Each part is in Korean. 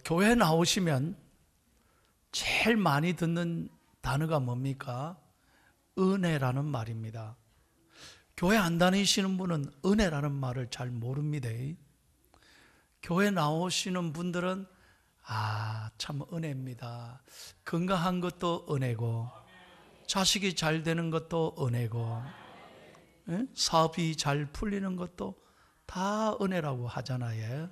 교회 나오시면 제일 많이 듣는 단어가 뭡니까? 은혜라는 말입니다. 교회 안 다니시는 분은 은혜라는 말을 잘 모릅니다. 교회 나오시는 분들은 참 은혜입니다. 건강한 것도 은혜고, 자식이 잘 되는 것도 은혜고, 사업이 잘 풀리는 것도 다 은혜라고 하잖아요.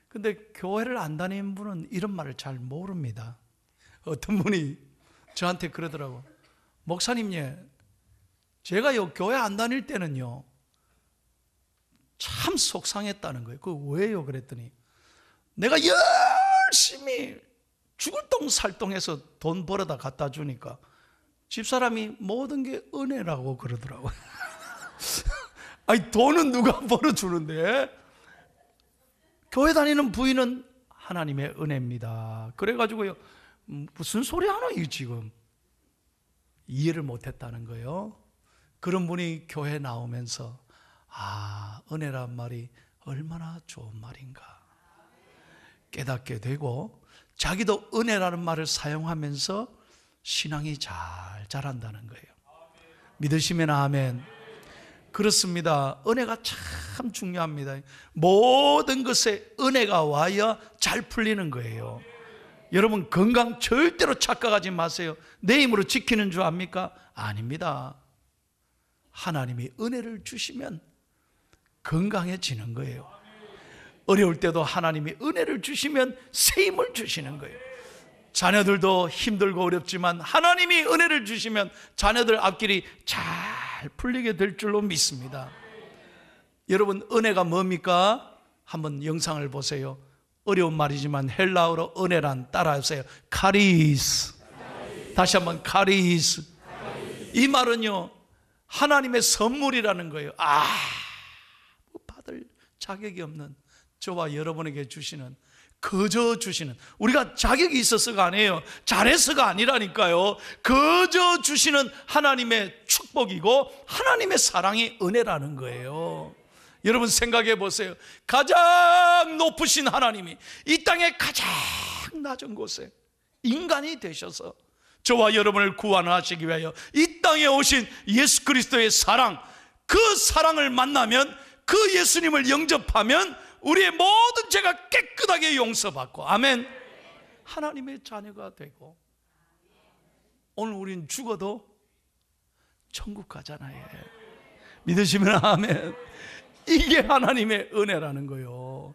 근데 교회를 안 다니는 분은 이런 말을 잘 모릅니다. 어떤 분이 저한테 그러더라고. 목사님, 제가요 교회 안 다닐 때는요 참 속상했다는 거예요. 그 왜요? 그랬더니 내가 열심히 죽을 똥 살똥해서 돈 벌어다 갖다 주니까 집사람이 모든 게 은혜라고 그러더라고요. 아니, 돈은 누가 벌어주는데? 교회 다니는 부인은 하나님의 은혜입니다. 그래가지고요, 무슨 소리 하나, 이 지금 이해를 못했다는 거예요. 그런 분이 교회 나오면서 은혜란 말이 얼마나 좋은 말인가 깨닫게 되고, 자기도 은혜라는 말을 사용하면서 신앙이 잘 자란다는 거예요. 믿으시면 아멘. 그렇습니다. 은혜가 참 중요합니다. 모든 것에 은혜가 와야 잘 풀리는 거예요. 여러분, 건강 절대로 착각하지 마세요. 내 힘으로 지키는 줄 압니까? 아닙니다. 하나님이 은혜를 주시면 건강해지는 거예요. 어려울 때도 하나님이 은혜를 주시면 새 힘을 주시는 거예요. 자녀들도 힘들고 어렵지만 하나님이 은혜를 주시면 자녀들 앞길이 잘 풀리게 될 줄로 믿습니다. 여러분, 은혜가 뭡니까? 한번 영상을 보세요. 어려운 말이지만 헬라어로 은혜란, 따라하세요. 카리스. 다시 한번 카리스. 이 말은요, 하나님의 선물이라는 거예요. 받을 자격이 없는 저와 여러분에게 주시는, 거저 주시는, 우리가 자격이 있어서가 아니에요. 잘해서가 아니라니까요. 거저 주시는 하나님의 축복이고 하나님의 사랑이 은혜라는 거예요. 여러분, 생각해 보세요. 가장 높으신 하나님이 이 땅의 가장 낮은 곳에 인간이 되셔서 저와 여러분을 구원하시기 위하여 이 땅에 오신 예수 그리스도의 사랑, 그 사랑을 만나면, 그 예수님을 영접하면 우리의 모든 죄가 깨끗하게 용서받고, 아멘, 하나님의 자녀가 되고, 오늘 우린 죽어도 천국 가잖아요. 믿으시면 아멘. 이게 하나님의 은혜라는 거요.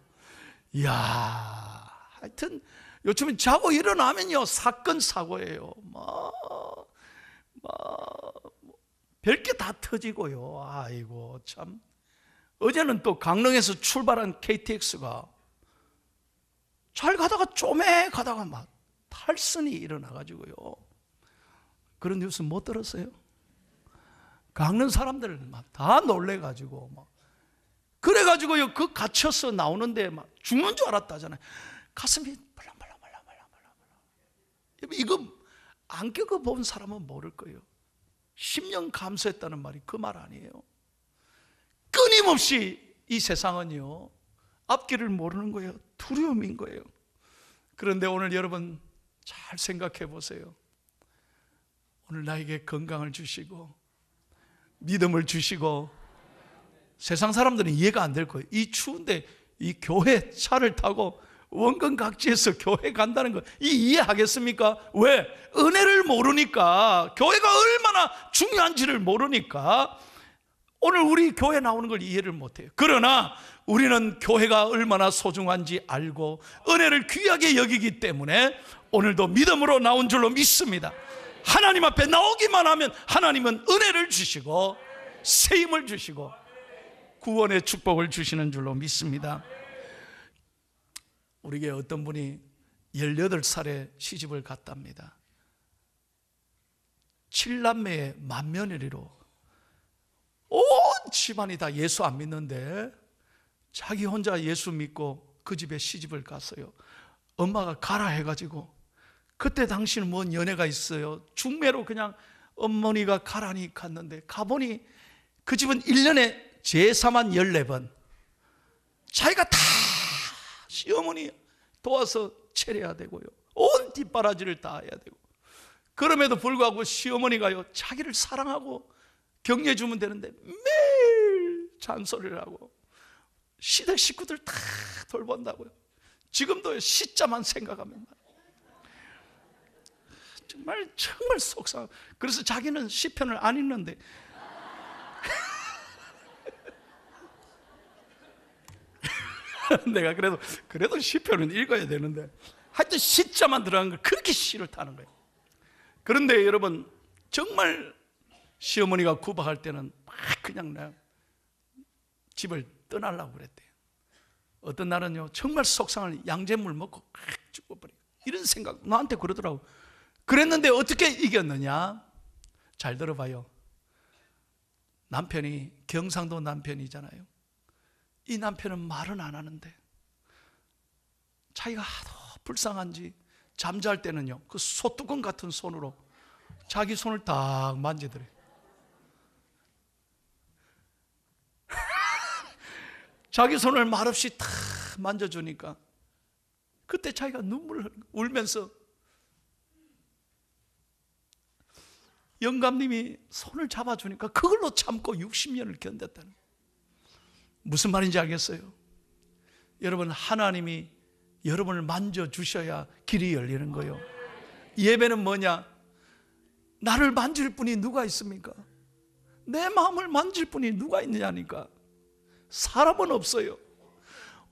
이야, 하여튼 요즘은 자고 일어나면요 사건 사고예요. 별게 다 터지고요. 아이고 참. 어제는 또 강릉에서 출발한 KTX가 잘 가다가 쪼매 가다가 막 탈선이 일어나가지고요. 그런 뉴스 못 들었어요? 강릉 사람들 막 다 놀래가지고 막 그래가지고요, 그 갇혀서 나오는데 막 죽는 줄 알았다잖아요. 가슴이 벌렁벌렁. 이거 안 겪어본 사람은 모를 거예요. 10년 감수했다는 말이 그 말 아니에요. 끊임없이 이 세상은요 앞길을 모르는 거예요. 두려움인 거예요. 그런데 오늘 여러분 잘 생각해 보세요. 오늘 나에게 건강을 주시고 믿음을 주시고, 세상 사람들은 이해가 안 될 거예요. 이 추운데 이 교회 차를 타고 원근 각지에서 교회 간다는 거 이해하겠습니까? 왜? 은혜를 모르니까, 교회가 얼마나 중요한지를 모르니까 오늘 우리 교회 나오는 걸 이해를 못해요. 그러나 우리는 교회가 얼마나 소중한지 알고 은혜를 귀하게 여기기 때문에 오늘도 믿음으로 나온 줄로 믿습니다. 하나님 앞에 나오기만 하면 하나님은 은혜를 주시고 새 힘을 주시고 구원의 축복을 주시는 줄로 믿습니다. 우리에게 어떤 분이 18살에 시집을 갔답니다. 7남매의 맏며느리로 온 집안이 다 예수 안 믿는데 자기 혼자 예수 믿고 그 집에 시집을 갔어요. 엄마가 가라 해가지고, 그때 당시는 뭔 연애가 있어요. 중매로 그냥 어머니가 가라니 갔는데, 가보니 그 집은 1년에 제사만 14번, 자기가 다 시어머니 도와서 차려야 되고요, 온 뒷바라지를 다 해야 되고, 그럼에도 불구하고 시어머니가요 자기를 사랑하고 격려해 주면 되는데 매일 잔소리를 하고 시댁 식구들 다 돌본다고요. 지금도 시자만 생각하면 정말 속상. 그래서 자기는 시편을 안 읽는데 내가 그래도 시편은 읽어야 되는데 하여튼 시자만 들어간 걸 그렇게 시를 타는 거예요. 그런데 여러분, 정말 시어머니가 구박할 때는 막 그냥 내가 집을 떠나려고 그랬대요. 어떤 날은요 정말 속상한 양잿물 먹고 죽어버리고, 이런 생각 나한테 그러더라고. 그랬는데 어떻게 이겼느냐? 잘 들어봐요. 남편이 경상도 남편이잖아요. 이 남편은 말은 안 하는데 자기가 하도 불쌍한지 잠잘 때는요 그 소뚜껑 같은 손으로 자기 손을 딱 만지더래요. 자기 손을 말없이 탁 만져주니까 그때 자기가 눈물을 울면서 영감님이 손을 잡아주니까 그걸로 참고 60년을 견뎠다는 거예요. 무슨 말인지 알겠어요? 여러분, 하나님이 여러분을 만져주셔야 길이 열리는 거예요. 예배는 뭐냐? 나를 만질 분이 누가 있습니까? 내 마음을 만질 분이 누가 있느냐니까. 사람은 없어요.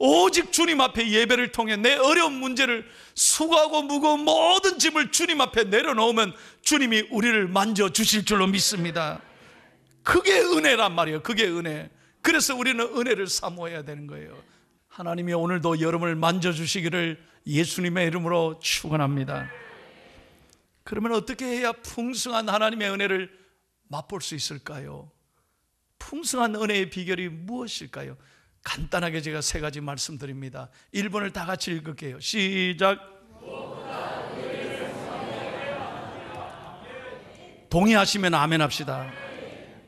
오직 주님 앞에 예배를 통해 내 어려운 문제를, 수고하고 무거운 모든 짐을 주님 앞에 내려놓으면 주님이 우리를 만져주실 줄로 믿습니다. 그게 은혜란 말이에요. 그게 은혜. 그래서 우리는 은혜를 사모해야 되는 거예요. 하나님이 오늘도 여러분을 만져주시기를 예수님의 이름으로 축원합니다. 그러면 어떻게 해야 풍성한 하나님의 은혜를 맛볼 수 있을까요? 풍성한 은혜의 비결이 무엇일까요? 간단하게 제가 세 가지 말씀드립니다. 1번을 다 같이 읽을게요. 시작. 동의하시면 아멘 합시다.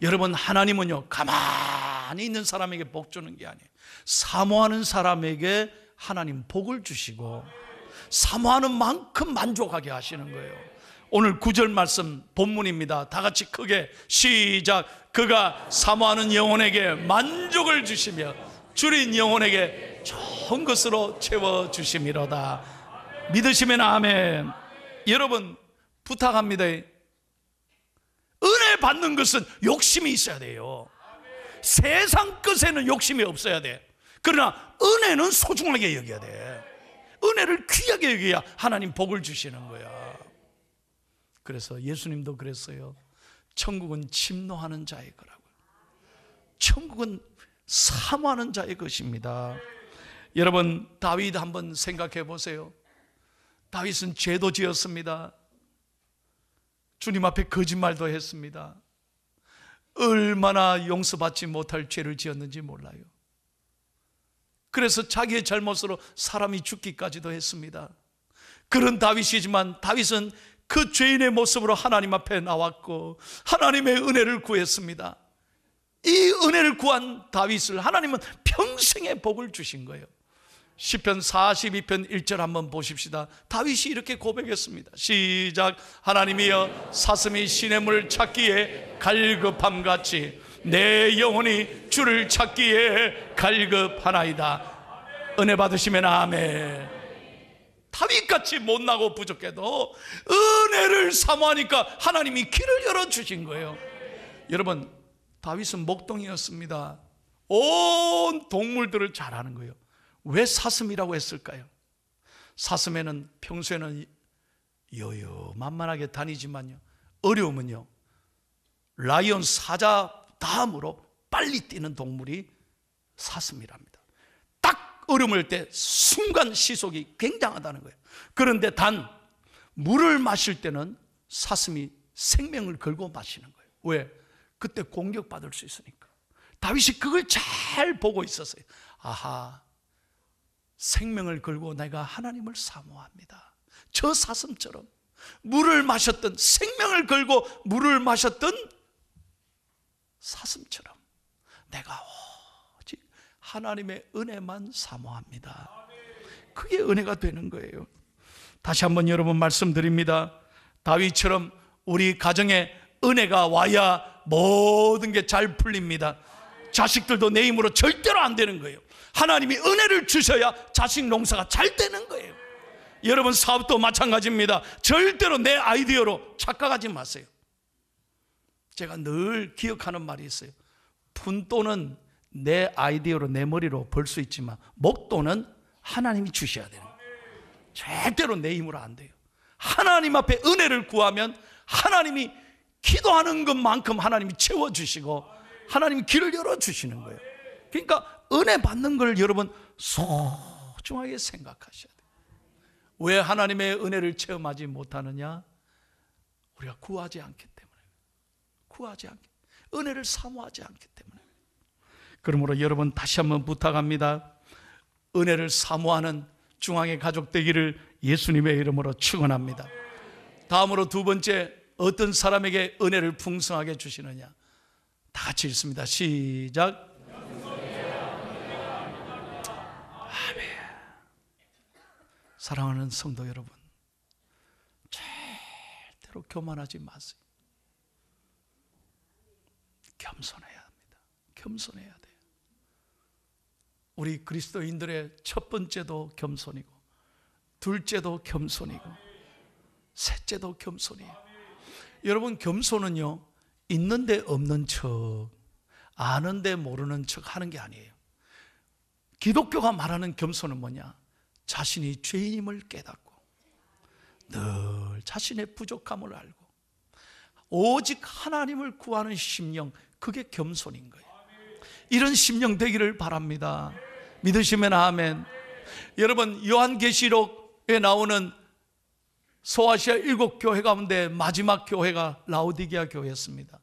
여러분, 하나님은요 가만히 있는 사람에게 복 주는 게 아니에요. 사모하는 사람에게 하나님 복을 주시고 사모하는 만큼 만족하게 하시는 거예요. 오늘 9절 말씀 본문입니다. 다 같이 크게 시작. 그가 사모하는 영혼에게 만족을 주시며 줄인 영혼에게 좋은 것으로 채워주심이로다. 믿으시면 아멘. 여러분, 부탁합니다. 은혜 받는 것은 욕심이 있어야 돼요. 세상 것에는 욕심이 없어야 돼. 그러나 은혜는 소중하게 여겨야 돼. 은혜를 귀하게 여겨야 하나님 복을 주시는 거야. 그래서 예수님도 그랬어요. 천국은 침노하는 자의 거라고요. 천국은 사모하는 자의 것입니다. 여러분, 다윗 한번 생각해 보세요. 다윗은 죄도 지었습니다. 주님 앞에 거짓말도 했습니다. 얼마나 용서받지 못할 죄를 지었는지 몰라요. 그래서 자기의 잘못으로 사람이 죽기까지도 했습니다. 그런 다윗이지만 다윗은 그 죄인의 모습으로 하나님 앞에 나왔고 하나님의 은혜를 구했습니다. 이 은혜를 구한 다윗을 하나님은 평생의 복을 주신 거예요. 시편 42편 1절 한번 보십시다. 다윗이 이렇게 고백했습니다. 시작. 하나님이여, 사슴이 시냇물을 찾기에 갈급함같이 내 영혼이 주를 찾기에 갈급하나이다. 은혜 받으시면 아멘. 다윗같이 못나고 부족해도 은혜를 사모하니까 하나님이 길을 열어주신 거예요. 여러분, 다윗은 목동이었습니다. 온 동물들을 잘 아는 거예요. 왜 사슴이라고 했을까요? 사슴에는 평소에는 여유만만하게 다니지만요, 어려우면요 라이온, 사자 다음으로 빨리 뛰는 동물이 사슴이랍니다. 딱 어려울 때 순간 시속이 굉장하다는 거예요. 그런데 단 물을 마실 때는 사슴이 생명을 걸고 마시는 거예요. 왜? 그때 공격받을 수 있으니까. 다윗이 그걸 잘 보고 있었어요. 아하, 생명을 걸고 내가 하나님을 사모합니다. 저 사슴처럼 물을 마셨던, 생명을 걸고 물을 마셨던 사슴처럼 내가 오직 하나님의 은혜만 사모합니다. 그게 크게 은혜가 되는 거예요. 다시 한번 여러분 말씀드립니다. 다윗처럼 우리 가정에 은혜가 와야 모든 게 잘 풀립니다. 자식들도 내 힘으로 절대로 안 되는 거예요. 하나님이 은혜를 주셔야 자식 농사가 잘 되는 거예요. 여러분 사업도 마찬가지입니다. 절대로 내 아이디어로 착각하지 마세요. 제가 늘 기억하는 말이 있어요. 푼돈은 내 아이디어로 내 머리로 벌 수 있지만 목돈은 하나님이 주셔야 되는 거예요. 절대로 내 힘으로 안 돼요. 하나님 앞에 은혜를 구하면 하나님이 기도하는 것만큼 하나님이 채워주시고 하나님이 길을 열어주시는 거예요. 그러니까 은혜 받는 걸 여러분 소중하게 생각하셔야 돼요. 왜 하나님의 은혜를 체험하지 못하느냐? 우리가 구하지 않기 때문에, 구하지 않기, 은혜를 사모하지 않기 때문에. 그러므로 여러분 다시 한번 부탁합니다. 은혜를 사모하는 중앙의 가족 되기를 예수님의 이름으로 축원합니다. 다음으로 두 번째, 어떤 사람에게 은혜를 풍성하게 주시느냐? 다 같이 읽습니다. 시작. 아멘. 사랑하는 성도 여러분, 절대로 교만하지 마세요. 겸손해야 합니다. 겸손해야 돼요. 우리 그리스도인들의 첫 번째도 겸손이고, 둘째도 겸손이고, 셋째도 겸손이에요. 여러분, 겸손은요, 있는데 없는 척, 아는데 모르는 척 하는 게 아니에요. 기독교가 말하는 겸손은 뭐냐? 자신이 죄인임을 깨닫고 늘 자신의 부족함을 알고 오직 하나님을 구하는 심령, 그게 겸손인 거예요. 이런 심령 되기를 바랍니다. 믿으시면 아멘. 여러분, 요한계시록에 나오는 소아시아 7교회 가운데 마지막 교회가 라오디게아 교회였습니다.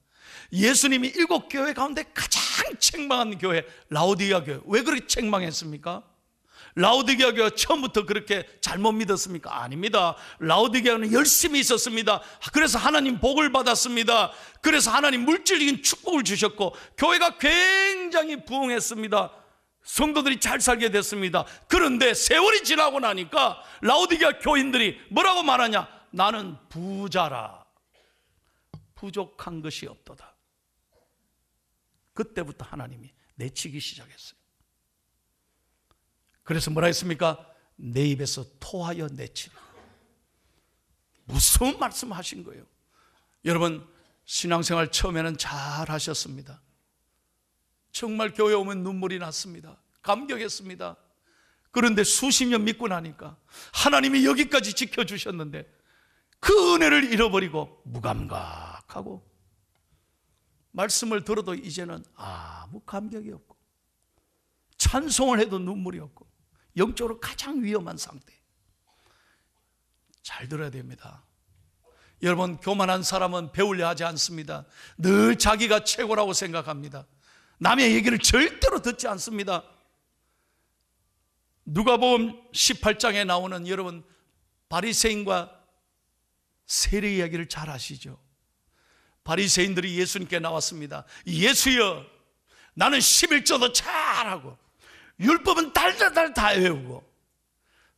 예수님이 7교회 가운데 가장 책망한 교회, 라오디게아 교회. 왜 그렇게 책망했습니까? 라오디게아 교회가 처음부터 그렇게 잘못 믿었습니까? 아닙니다. 라오디게아는 열심히 있었습니다. 그래서 하나님 복을 받았습니다. 그래서 하나님 물질적인 축복을 주셨고 교회가 굉장히 부흥했습니다. 성도들이 잘 살게 됐습니다. 그런데 세월이 지나고 나니까 라오디게아 교인들이 뭐라고 말하냐? 나는 부자라, 부족한 것이 없도다. 그때부터 하나님이 내치기 시작했어요. 그래서 뭐라 했습니까? 내 입에서 토하여 내치리. 무서운 말씀 하신 거예요. 여러분, 신앙생활 처음에는 잘 하셨습니다. 정말 교회 오면 눈물이 났습니다. 감격했습니다. 그런데 수십 년 믿고 나니까 하나님이 여기까지 지켜주셨는데 그 은혜를 잃어버리고 무감각하고 말씀을 들어도 이제는 아무 감격이 없고 찬송을 해도 눈물이 없고 영적으로 가장 위험한 상태. 잘 들어야 됩니다. 여러분, 교만한 사람은 배우려 하지 않습니다. 늘 자기가 최고라고 생각합니다. 남의 얘기를 절대로 듣지 않습니다. 누가복음 18장에 나오는 여러분 바리새인과 세리 이야기를 잘 아시죠? 바리새인들이 예수님께 나왔습니다. 예수여, 나는 11조도 잘하고 율법은 달달달 다 외우고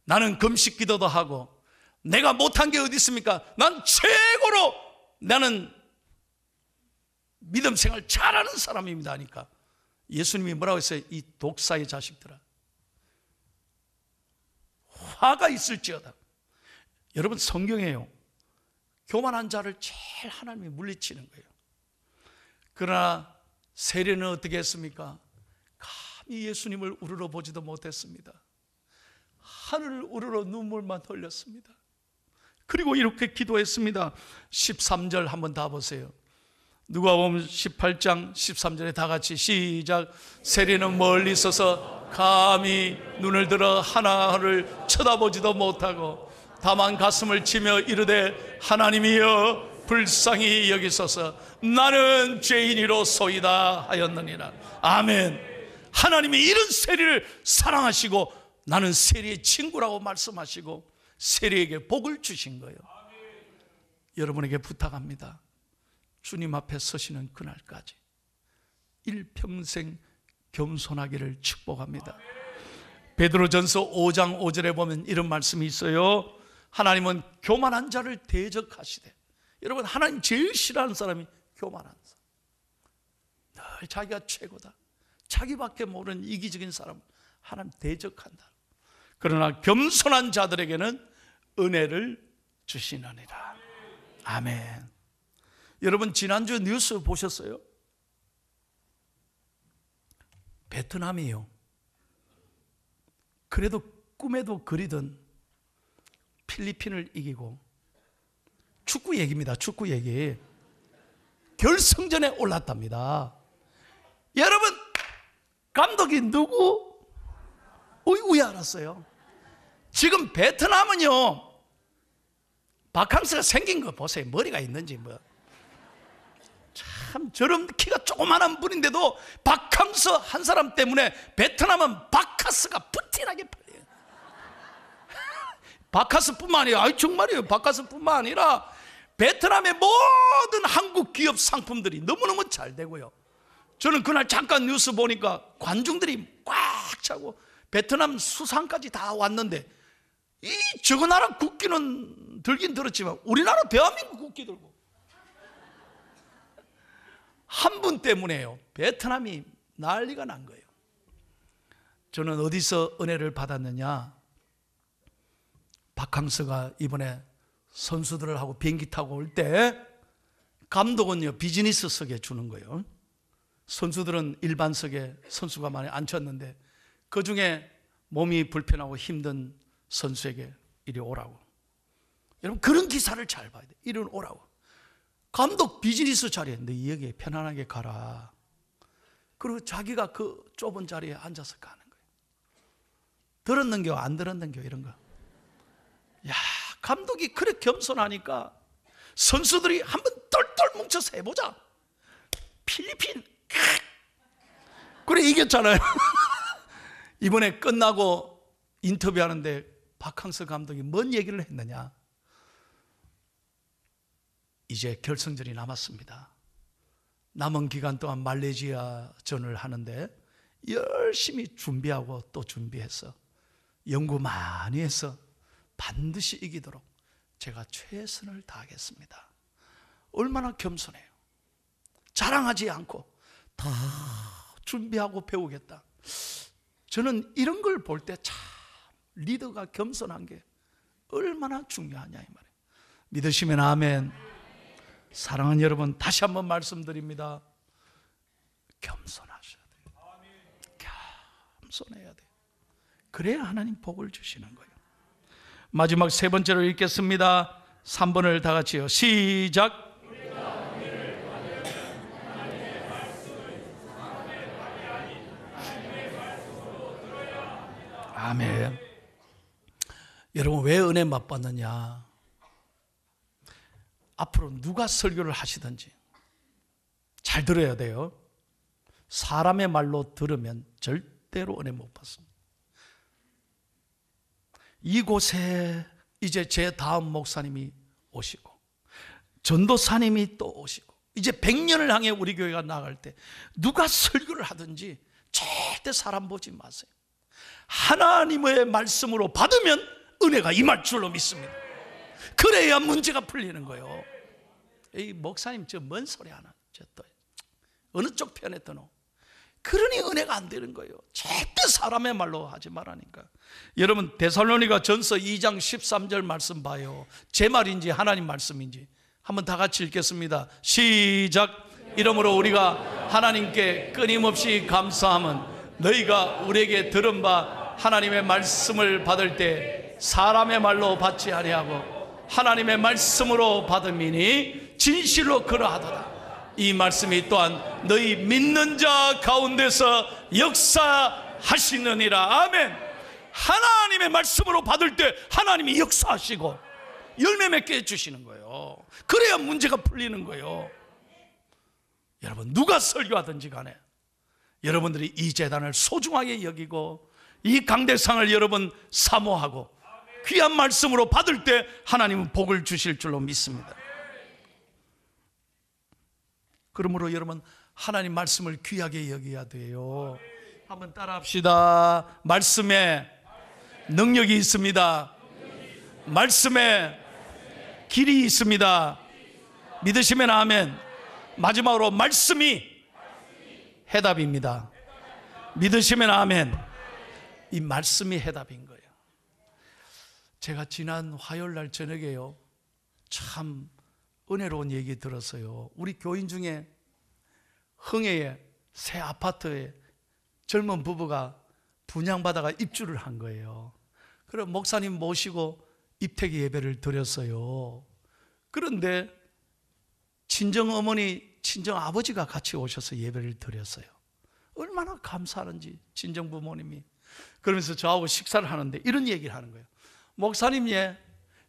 나는 금식 기도도 하고 내가 못한 게 어디 있습니까? 난 최고로 나는 믿음 생활 잘하는 사람입니다 하니까 예수님이 뭐라고 했어요? 이 독사의 자식들아, 화가 있을지어다. 여러분, 성경에요, 교만한 자를 제일 하나님이 물리치는 거예요. 그러나 세리는 어떻게 했습니까? 감히 예수님을 우러러 보지도 못했습니다. 하늘을 우러러 눈물만 흘렸습니다. 그리고 이렇게 기도했습니다. 13절 한번 다 보세요. 누가복음 18장 13절에 다 같이 시작. 세리는 멀리 있어서 감히 눈을 들어 하나를 쳐다보지도 못하고 다만 가슴을 치며 이르되 하나님이여 불쌍히 여기소서, 나는 죄인이로소이다 하였느니라. 아멘. 하나님이 이런 세리를 사랑하시고 나는 세리의 친구라고 말씀하시고 세리에게 복을 주신 거예요. 여러분에게 부탁합니다. 주님 앞에 서시는 그날까지 일평생 겸손하기를 축복합니다. 베드로전서 5장 5절에 보면 이런 말씀이 있어요. 하나님은 교만한 자를 대적하시되. 여러분, 하나님 제일 싫어하는 사람이 교만한 사람. 늘 자기가 최고다, 자기밖에 모르는 이기적인 사람 하나님 대적한다. 그러나 겸손한 자들에게는 은혜를 주시느니라. 아멘. 여러분, 지난주 뉴스 보셨어요? 베트남이요, 그래도 꿈에도 그리던 필리핀을 이기고, 축구 얘기입니다. 축구 얘기. 결승전에 올랐답니다. 여러분, 감독이 누구? 우야 알았어요. 지금 베트남은요, 바캉스가 생긴 거 보세요. 머리가 있는지 뭐. 참, 저런 키가 조그만한 분인데도 바캉스 한 사람 때문에 베트남은 바카스가 부티나게 팔려요. 바카스뿐만 아니라, 아이 정말이에요. 바카스뿐만 아니라 베트남의 모든 한국 기업 상품들이 너무너무 잘 되고요. 저는 그날 잠깐 뉴스 보니까 관중들이 꽉 차고 베트남 수상까지 다 왔는데, 이 저거 나라 국기는 들긴 들었지만 우리나라 대한민국 국기 들고, 한 분 때문에요, 베트남이 난리가 난 거예요. 저는 어디서 은혜를 받았느냐, 바캉스가 이번에 선수들을 하고 비행기 타고 올 때 감독은요 비즈니스석에 주는 거예요. 선수들은 일반석에 선수가 많이 앉혔는데, 그 중에 몸이 불편하고 힘든 선수에게 이리 오라고. 여러분, 그런 기사를 잘 봐야 돼. 이리 오라고. 감독 비즈니스 자리에, 너 여기에 편안하게 가라. 그리고 자기가 그 좁은 자리에 앉아서 가는 거예요. 들었는겨 안 들었는겨 이런 거. 야, 감독이 그래 겸손하니까 선수들이 한번 똘똘 뭉쳐서 해보자. 필리핀 그래 이겼잖아요. 이번에 끝나고 인터뷰하는데 바캉스 감독이 뭔 얘기를 했느냐, 이제 결승전이 남았습니다. 남은 기간 동안 말레이시아전을 하는데 열심히 준비하고 또 준비해서 연구 많이 해서 반드시 이기도록 제가 최선을 다하겠습니다. 얼마나 겸손해요. 자랑하지 않고 다 준비하고 배우겠다. 저는 이런 걸 볼 때 참 리더가 겸손한 게 얼마나 중요하냐 이 말이에요. 믿으시면 아멘. 사랑하는 여러분, 다시 한번 말씀드립니다. 겸손하셔야 돼요. 겸손해야 돼요. 그래야 하나님 복을 주시는 거예요. 마지막 세 번째로 읽겠습니다. 3번을 다 같이요. 시작. 아멘. 여러분, 왜 은혜 맛받느냐? 앞으로 누가 설교를 하시든지 잘 들어야 돼요. 사람의 말로 들으면 절대로 은혜 못 받습니다. 이곳에 이제 제 다음 목사님이 오시고 전도사님이 또 오시고 이제 100년을 향해 우리 교회가 나아갈 때 누가 설교를 하든지 절대 사람 보지 마세요. 하나님의 말씀으로 받으면 은혜가 임할 줄로 믿습니다. 그래야 문제가 풀리는 거예요. 이 목사님 저 뭔 소리 하나, 저 또 어느 쪽 편에 떠노. 그러니 은혜가 안 되는 거예요. 절대 사람의 말로 하지 말라니까. 여러분, 데살로니가 전서 2장 13절 말씀 봐요. 제 말인지 하나님 말씀인지 한번 다 같이 읽겠습니다. 시작. 이러므로 우리가 하나님께 끊임없이 감사함은 너희가 우리에게 들은 바 하나님의 말씀을 받을 때 사람의 말로 받지 아니하고 하나님의 말씀으로 받음이니 진실로 그러하도다. 이 말씀이 또한 너희 믿는 자 가운데서 역사하시느니라. 아멘. 하나님의 말씀으로 받을 때 하나님이 역사하시고 열매 맺게 해주시는 거예요. 그래야 문제가 풀리는 거예요. 여러분, 누가 설교하든지 간에 여러분들이 이 재단을 소중하게 여기고 이 강대상을 여러분 사모하고 귀한 말씀으로 받을 때 하나님은 복을 주실 줄로 믿습니다. 그러므로 여러분, 하나님 말씀을 귀하게 여겨야 돼요. 한번 따라 합시다. 말씀에 능력이 있습니다. 말씀에 길이 있습니다. 믿으시면 아멘. 마지막으로 말씀이 해답입니다. 믿으시면 아멘. 이 말씀이 해답인 거예요. 제가 지난 화요일 날 저녁에요, 참 은혜로운 얘기 들었어요. 우리 교인 중에 흥해에 새 아파트에 젊은 부부가 분양받아가 입주를 한 거예요. 그럼 목사님 모시고 입택 예배를 드렸어요. 그런데 친정어머니, 친정아버지가 같이 오셔서 예배를 드렸어요. 얼마나 감사하는지, 친정부모님이. 그러면서 저하고 식사를 하는데 이런 얘기를 하는 거예요. 목사님,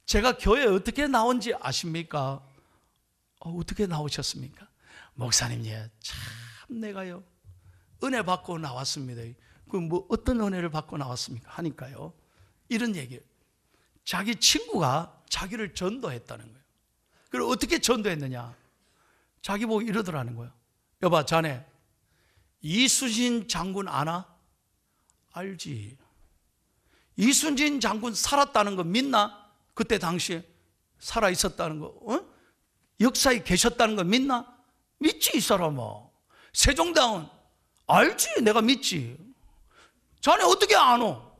제가 교회에 어떻게 나온지 아십니까? 어떻게 나오셨습니까? 목사님, 참 내가요 은혜 받고 나왔습니다. 뭐 어떤 은혜를 받고 나왔습니까? 하니까요, 이런 얘기예요. 자기 친구가 자기를 전도했다는 거예요. 그리고 어떻게 전도했느냐? 자기 보고 이러더라는 거예요. 여봐, 자네 이순신 장군 아나? 알지. 이순신 장군 살았다는 거 믿나? 그때 당시에 살아있었다는 거, 역사에 계셨다는 거 믿나? 믿지, 이 사람아. 세종대왕은 알지, 내가 믿지. 자네 어떻게 아노?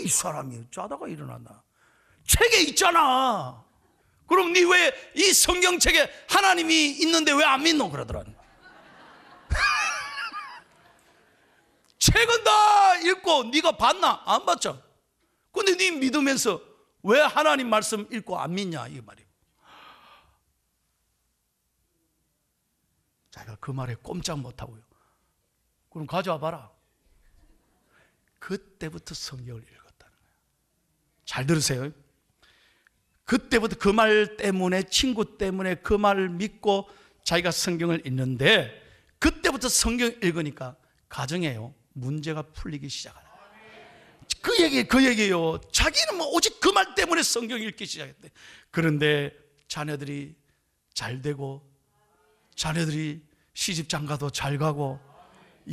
이 사람이 자다가 일어났나? 책에 있잖아. 그럼 니 왜 이 성경책에 하나님이 있는데 왜 안 믿노? 그러더라. 책은 다 읽고 네가 봤나? 안 봤죠. 근데 네 믿으면서 왜 하나님 말씀 읽고 안 믿냐, 이 말이에요. 자기가 그 말에 꼼짝 못하고요, 그럼 가져와 봐라. 그때부터 성경을 읽었다는 거예요. 잘 들으세요. 그때부터 그 말 때문에, 친구 때문에 그 말을 믿고 자기가 성경을 읽는데, 그때부터 성경 읽으니까 가정에요 문제가 풀리기 시작하는 거예요. 그 얘기예요. 자기는 뭐 오직 그 말 때문에 성경 읽기 시작했대. 그런데 자녀들이 잘 되고, 자녀들이 시집 장가도 잘 가고,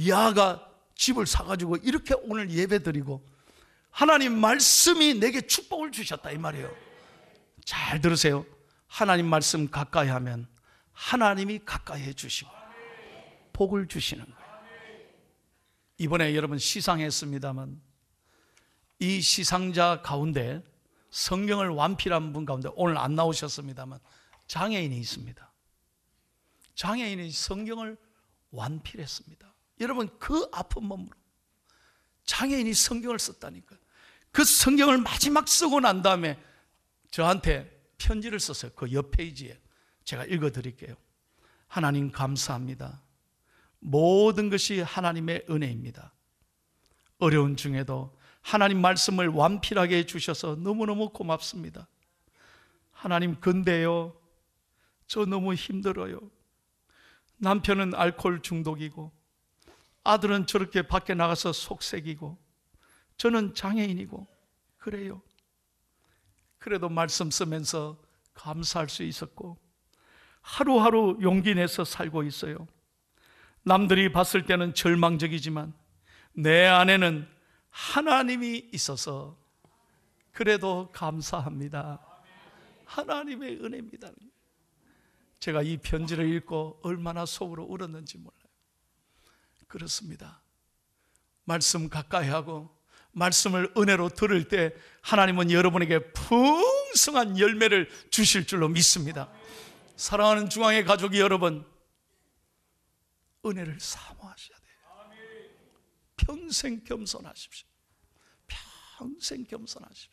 야가 집을 사가지고 이렇게 오늘 예배드리고, 하나님 말씀이 내게 축복을 주셨다, 이 말이에요. 잘 들으세요. 하나님 말씀 가까이 하면 하나님이 가까이 해주시고 복을 주시는 거예요. 이번에 여러분 시상했습니다만, 이 시상자 가운데 성경을 완필한 분 가운데 오늘 안 나오셨습니다만 장애인이 있습니다. 장애인이 성경을 완필했습니다. 여러분, 그 아픈 몸으로 장애인이 성경을 썼다니까요. 그 성경을 마지막 쓰고 난 다음에 저한테 편지를 썼어요. 그 옆 페이지에 제가 읽어드릴게요. 하나님 감사합니다. 모든 것이 하나님의 은혜입니다. 어려운 중에도 하나님 말씀을 완필하게 해주셔서 너무너무 고맙습니다. 하나님, 근데요, 저 너무 힘들어요. 남편은 알코올 중독이고, 아들은 저렇게 밖에 나가서 속색이고, 저는 장애인이고 그래요. 그래도 말씀 쓰면서 감사할 수 있었고, 하루하루 용기 내서 살고 있어요. 남들이 봤을 때는 절망적이지만 내 안에는 하나님이 있어서 그래도 감사합니다. 하나님의 은혜입니다. 제가 이 편지를 읽고 얼마나 속으로 울었는지 몰라요. 그렇습니다. 말씀 가까이 하고 말씀을 은혜로 들을 때 하나님은 여러분에게 풍성한 열매를 주실 줄로 믿습니다. 사랑하는 중앙의 가족 여러분, 은혜를 사모하셔야 돼요. 평생 겸손하십시오. 평생 겸손하십시오.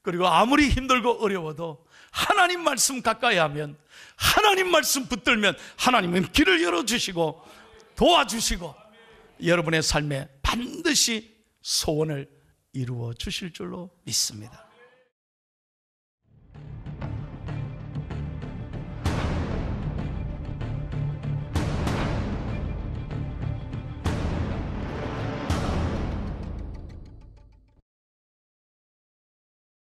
그리고 아무리 힘들고 어려워도 하나님 말씀 가까이 하면, 하나님 말씀 붙들면 하나님은 길을 열어주시고 도와주시고 여러분의 삶에 반드시 소원을 이루어 주실 줄로 믿습니다.